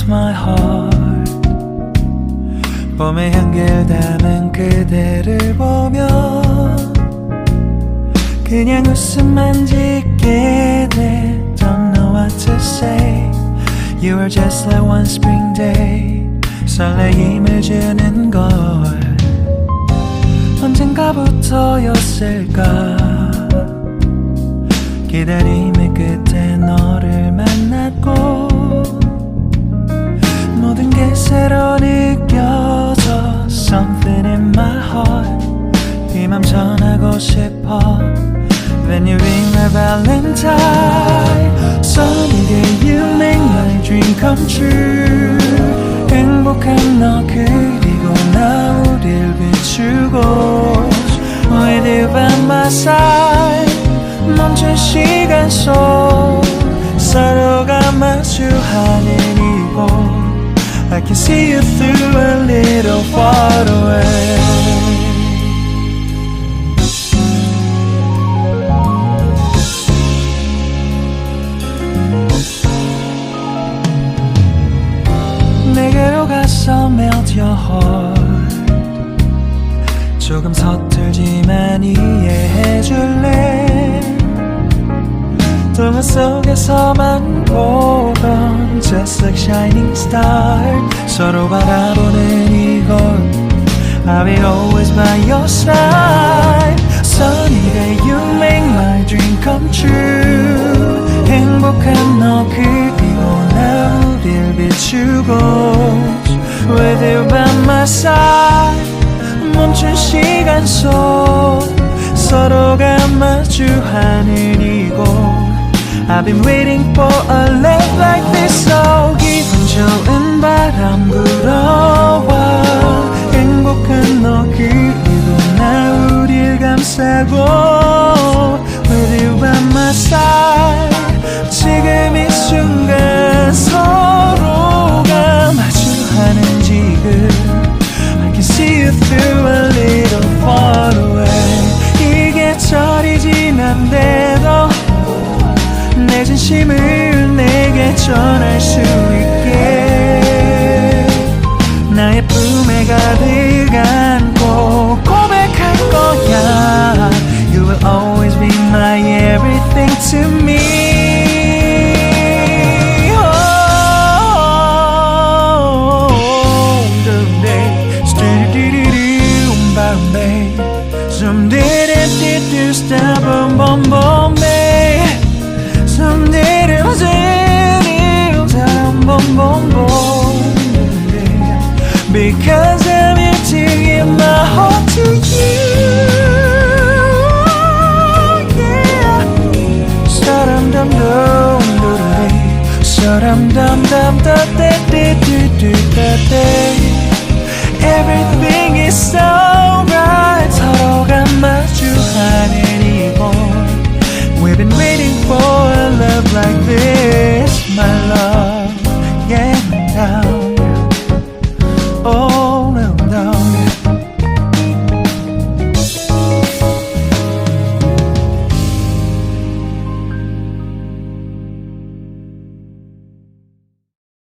my heart. 봄의 향기를 담은 그대를 보며 그냥 웃음만 짓게 돼. Don't know what to say. You were just like one spring day. 설레임을 주는 걸 언젠가부터였을까. 기다림의 끝에 너를 만났고 모든 게 새로 느껴져. Something in my heart. 네 맘 전하고 싶어. When you ring my valentine. Sunny day you make my dream come true. 행복한 너 그리고 나 우릴 비추고 With you by my side. 멈춘 시간 속 서로가 마주하는 이곳 I can see you through a little far away. 내게로 가서 melt your heart. 조금 서툴지만 이해해줄래. 동화 속에서만 보던 Just like shining star. 서로 바라보는 이곳 I will always by your side. Sunny day you make my dream come true. 행복한 너 그리고 나 우릴 비추고 With you by my side. 멈춘 시간 속 서로가 마주하는 이곳 I've been waiting for a love like this. So 기분 좋은 바람 불어와 행복한 너 그리고 나 우릴 감싸고 With you by my side. 지금 이 순간 서로가 마주하는 지금 I can see you through a little far away. 이게 철이 지난데도 내 진심을 내게 전할 수 있게 나의 품에 가득 안고 고백할 거야. You will always be my everything to me. Someday, do stop, boom, boom, boom.